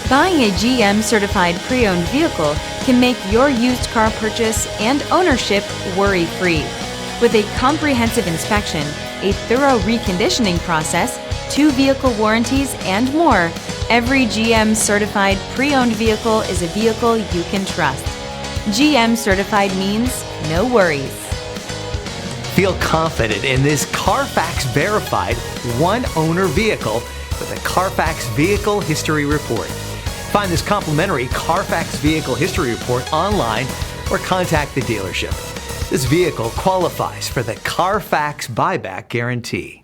Buying a GM certified pre-owned vehicle can make your used car purchase and ownership worry-free. With a comprehensive inspection, a thorough reconditioning process, 2 vehicle warranties, and more, every GM certified pre-owned vehicle is a vehicle you can trust. GM certified means no worries. Feel confident in this CarFax verified one-owner vehicle with a CarFax Vehicle History Report. Find this complimentary CarFax Vehicle History Report online or contact the dealership. This vehicle qualifies for the CarFax Buyback Guarantee.